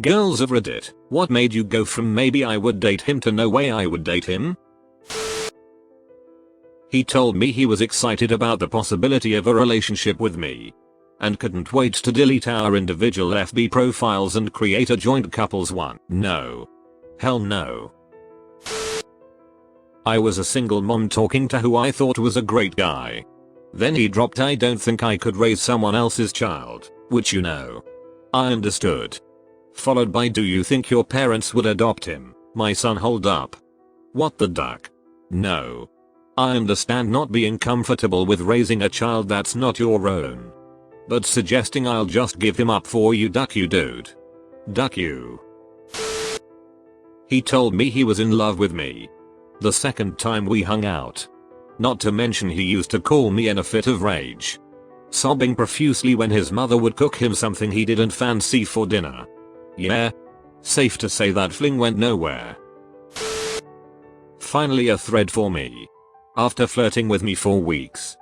Girls of Reddit, what made you go from maybe I would date him to no way I would date him? He told me he was excited about the possibility of a relationship with me and couldn't wait to delete our individual FB profiles and create a joint couples one. No. Hell no. I was a single mom talking to who I thought was a great guy. Then he dropped "I don't think I could raise someone else's child," which you know. I understood. Followed by "Do you think your parents would adopt him, my son?" Hold up. What the duck? No. I understand not being comfortable with raising a child that's not your own. But suggesting I'll just give him up for you, duck you dude. Duck you. He told me he was in love with me the second time we hung out. Not to mention he used to call me in a fit of rage, sobbing profusely when his mother would cook him something he didn't fancy for dinner. Yeah. Safe to say that fling went nowhere. Finally a thread for me. After flirting with me for weeks,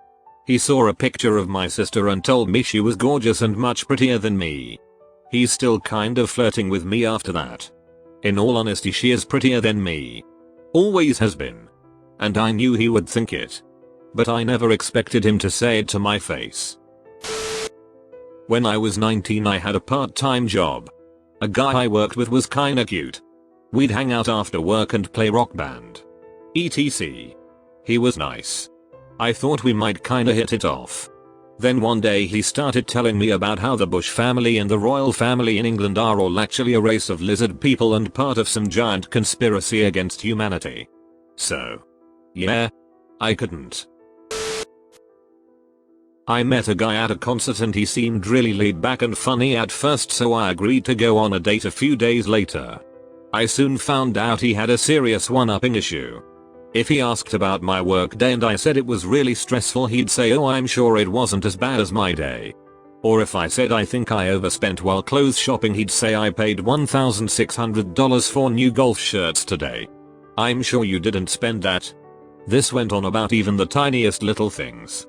he saw a picture of my sister and told me she was gorgeous and much prettier than me. He's still kind of flirting with me after that. In all honesty, she is prettier than me. Always has been. And I knew he would think it. But I never expected him to say it to my face. When I was 19 I had a part-time job. A guy I worked with was kinda cute. We'd hang out after work and play rock band, etc. He was nice. I thought we might kinda hit it off. Then one day he started telling me about how the Bush family and the royal family in England are all actually a race of lizard people and part of some giant conspiracy against humanity. So, yeah, I couldn't. I met a guy at a concert and he seemed really laid back and funny at first, so I agreed to go on a date a few days later. I soon found out he had a serious one-upping issue. If he asked about my work day and I said it was really stressful, he'd say, "Oh, I'm sure it wasn't as bad as my day." Or if I said I think I overspent while clothes shopping, he'd say I paid $1,600 for new golf shirts today. "I'm sure you didn't spend that." This went on about even the tiniest little things.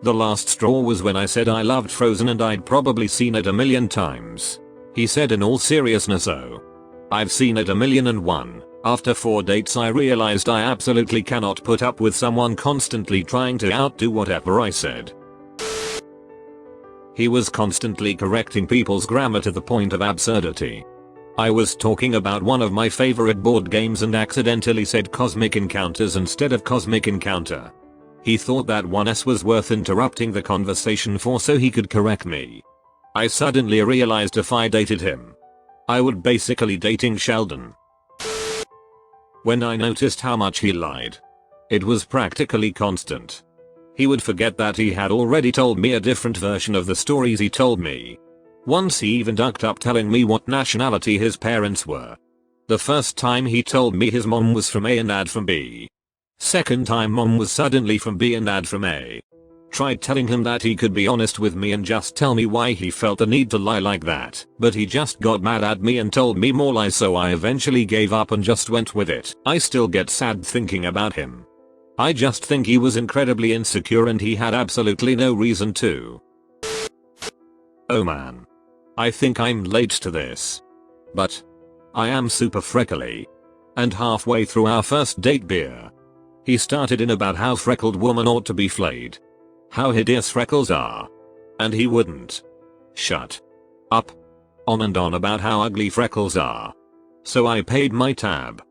The last straw was when I said I loved Frozen and I'd probably seen it a million times. He said in all seriousness, "Oh, I've seen it 1,000,001. After 4 dates I realized I absolutely cannot put up with someone constantly trying to outdo whatever I said." He was constantly correcting people's grammar to the point of absurdity. I was talking about one of my favorite board games and accidentally said Cosmic Encounters instead of Cosmic Encounter. He thought that one S was worth interrupting the conversation for so he could correct me. I suddenly realized if I dated him, I would basically dating Sheldon. When I noticed how much he lied, it was practically constant. He would forget that he had already told me a different version of the stories he told me. Once he even ducked up telling me what nationality his parents were. The first time he told me his mom was from A and dad from B. Second time mom was suddenly from B and dad from A. Tried telling him that he could be honest with me and just tell me why he felt the need to lie like that, but he just got mad at me and told me more lies, so I eventually gave up and just went with it. I still get sad thinking about him. I just think he was incredibly insecure and he had absolutely no reason to. Oh man. I think I'm late to this. But I am super freckly. And halfway through our first date beer, he started in about how freckled woman ought to be flayed. How hideous freckles are. And he wouldn't shut up. On and on about how ugly freckles are. So I paid my tab.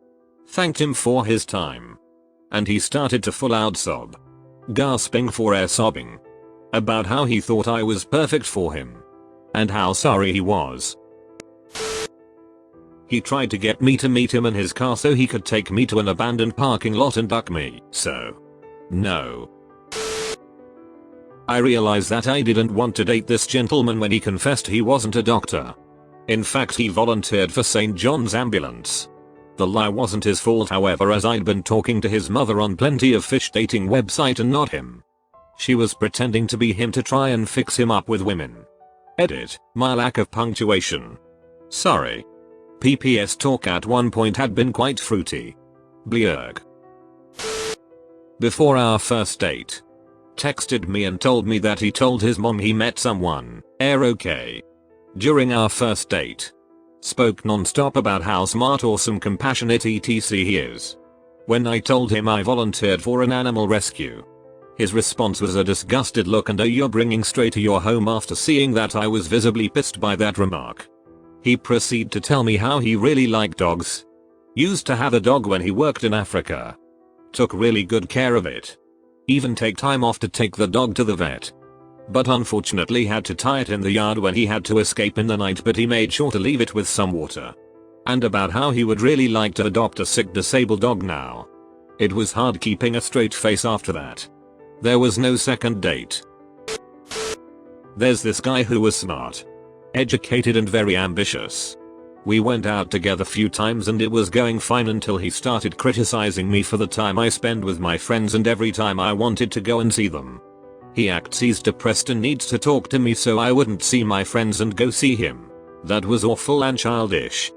Thanked him for his time. And he started to full out sob. Gasping for air, sobbing. About how he thought I was perfect for him. And how sorry he was. He tried to get me to meet him in his car so he could take me to an abandoned parking lot and duck me. So, no. I realized that I didn't want to date this gentleman when he confessed he wasn't a doctor. In fact, he volunteered for St. John's Ambulance. The lie wasn't his fault, however, as I'd been talking to his mother on Plenty of Fish dating website and not him. She was pretending to be him to try and fix him up with women. Edit, my lack of punctuation. Sorry. PPS talk at one point had been quite fruity. Bleurg. Before our first date, texted me and told me that he told his mom he met someone, okay. During our first date, Spoke non-stop about how smart, awesome, compassionate etc he is. When I told him I volunteered for an animal rescue, his response was a disgusted look and a "you're bringing stray to your home." After seeing that, I was visibly pissed by that remark. He proceeded to tell me how he really liked dogs. Used to have a dog when he worked in Africa. Took really good care of it. Even take time off to take the dog to the vet. But unfortunately had to tie it in the yard when he had to escape in the night, but he made sure to leave it with some water. And about how he would really like to adopt a sick disabled dog now. It was hard keeping a straight face after that. There was no second date. There's this guy who was smart, educated and very ambitious. We went out together few times and it was going fine until he started criticizing me for the time I spend with my friends and every time I wanted to go and see them. He acts he's depressed and needs to talk to me so I wouldn't see my friends and go see him. That was awful and childish.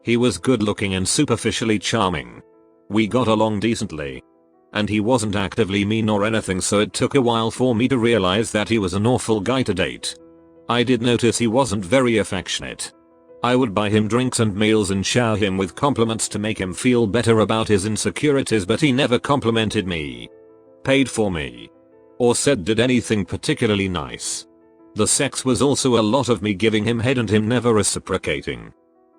He was good looking and superficially charming. We got along decently. And he wasn't actively mean or anything, so it took a while for me to realize that he was an awful guy to date. I did notice he wasn't very affectionate. I would buy him drinks and meals and shower him with compliments to make him feel better about his insecurities, but he never complimented me, paid for me, or said did anything particularly nice. The sex was also a lot of me giving him head and him never reciprocating.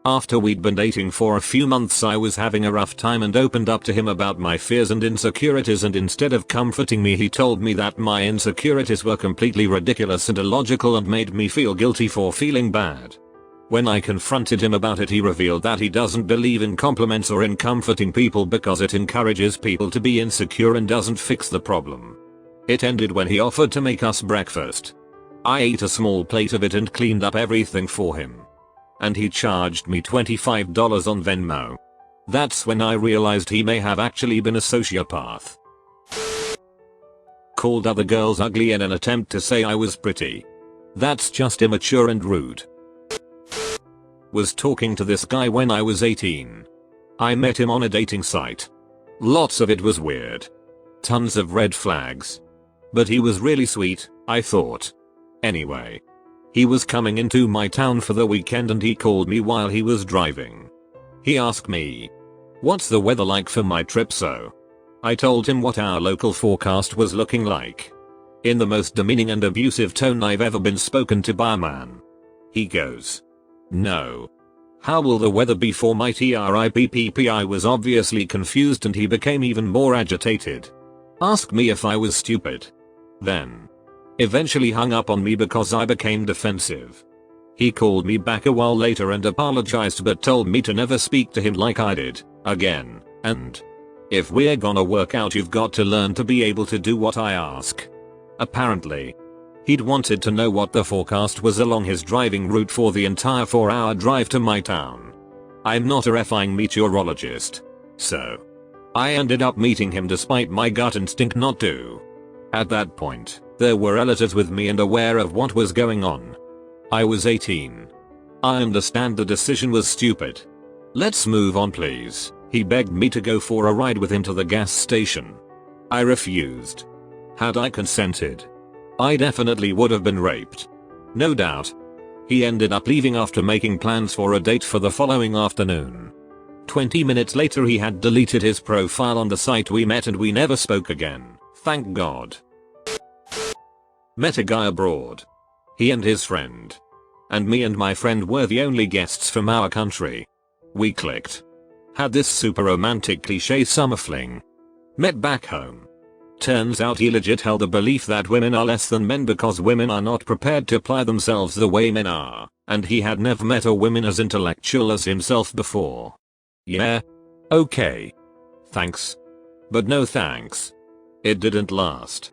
After we'd been dating for a few months, I was having a rough time and opened up to him about my fears and insecurities, and instead of comforting me he told me that my insecurities were completely ridiculous and illogical and made me feel guilty for feeling bad. When I confronted him about it, he revealed that he doesn't believe in compliments or in comforting people because it encourages people to be insecure and doesn't fix the problem. It ended when he offered to make us breakfast. I ate a small plate of it and cleaned up everything for him. And he charged me $25 on Venmo. That's when I realized he may have actually been a sociopath. Called other girls ugly in an attempt to say I was pretty. That's just immature and rude. Was talking to this guy when I was 18. I met him on a dating site. Lots of it was weird. Tons of red flags. But he was really sweet, I thought. Anyway. He was coming into my town for the weekend and he called me while he was driving. He asked me, "What's the weather like for my trip?" So I told him what our local forecast was looking like. In the most demeaning and abusive tone I've ever been spoken to by a man. He goes, "No. How will the weather be for my trip?" I was obviously confused and he became even more agitated. Asked me if I was stupid. Then eventually hung up on me because I became defensive. He called me back a while later and apologized but told me to never speak to him like I did again, and if we're gonna work out you've got to learn to be able to do what I ask. Apparently, he'd wanted to know what the forecast was along his driving route for the entire 4-hour drive to my town. I'm not a effing meteorologist. So I ended up meeting him despite my gut instinct not to. At that point, there were relatives with me and aware of what was going on. I was 18. I understand the decision was stupid. Let's move on please. He begged me to go for a ride with him to the gas station. I refused. Had I consented, I definitely would have been raped. No doubt. He ended up leaving after making plans for a date for the following afternoon. 20 minutes later he had deleted his profile on the site we met and we never spoke again. Thank God. Met a guy abroad. He and his friend. And me and my friend were the only guests from our country. We clicked. Had this super romantic cliche summer fling. Met back home. Turns out he legit held a belief that women are less than men because women are not prepared to apply themselves the way men are, and he had never met a woman as intellectual as himself before. Yeah. Okay. Thanks. But no thanks. It didn't last.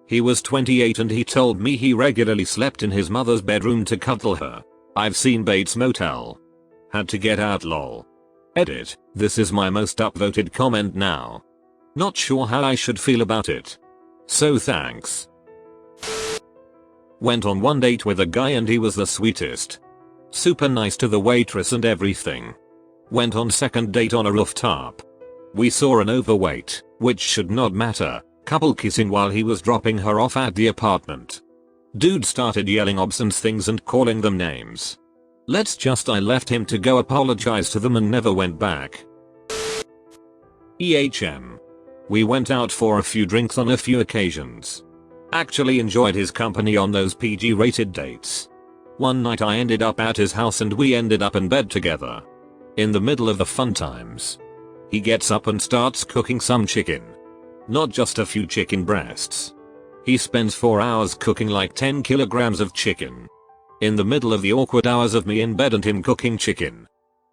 He was 28 and he told me he regularly slept in his mother's bedroom to cuddle her. I've seen Bates Motel. Had to get out lol. Edit. This is my most upvoted comment now. Not sure how I should feel about it. So thanks. Went on one date with a guy and he was the sweetest. Super nice to the waitress and everything. Went on second date on a rooftop. We saw an overweight, which should not matter, couple kissing while he was dropping her off at the apartment. Dude started yelling obscene things and calling them names. I left him to go apologize to them and never went back. EHM. We went out for a few drinks on a few occasions. Actually enjoyed his company on those PG rated dates. One night I ended up at his house and we ended up in bed together. In the middle of the fun times, he gets up and starts cooking some chicken. Not just a few chicken breasts. He spends 4 hours cooking like 10 kilograms of chicken. In the middle of the awkward hours of me in bed and him cooking chicken,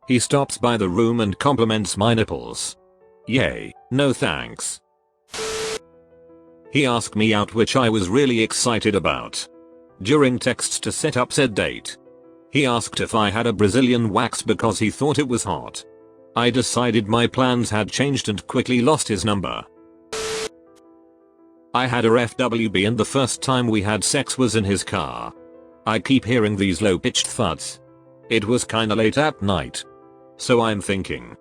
he stops by the room and compliments my nipples. Yay, no thanks. He asked me out, which I was really excited about. During texts to set up said date, he asked if I had a Brazilian wax because he thought it was hot. I decided my plans had changed and quickly lost his number. I had a FWB and the first time we had sex was in his car. I keep hearing these low-pitched thuds. It was kinda late at night. So I'm thinking,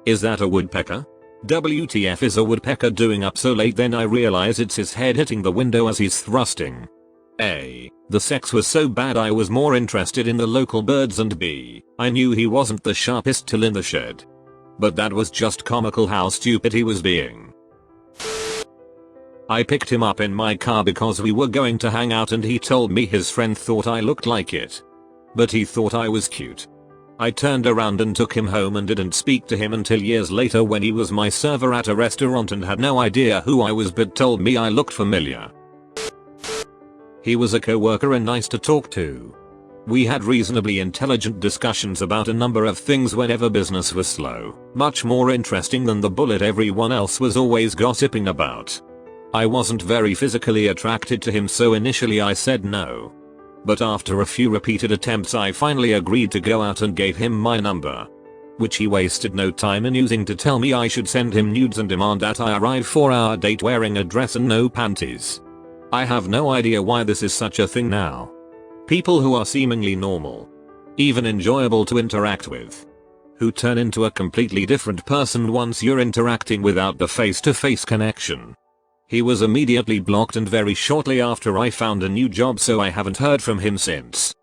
is that a woodpecker? WTF is a woodpecker doing up so late? Then I realize it's his head hitting the window as he's thrusting. A. The sex was so bad I was more interested in the local birds, and B. I knew he wasn't the sharpest tool in the shed. But that was just comical how stupid he was being. I picked him up in my car because we were going to hang out and he told me his friend thought I looked like it. But he thought I was cute. I turned around and took him home and didn't speak to him until years later when he was my server at a restaurant and had no idea who I was but told me I looked familiar. He was a coworker and nice to talk to. We had reasonably intelligent discussions about a number of things whenever business was slow, much more interesting than the bullet everyone else was always gossiping about. I wasn't very physically attracted to him, so initially I said no. But after a few repeated attempts I finally agreed to go out and gave him my number. Which he wasted no time in using to tell me I should send him nudes and demand that I arrive for our date wearing a dress and no panties. I have no idea why this is such a thing now. People who are seemingly normal, even enjoyable to interact with, who turn into a completely different person once you're interacting without the face-to-face connection. He was immediately blocked and very shortly after I found a new job, so I haven't heard from him since.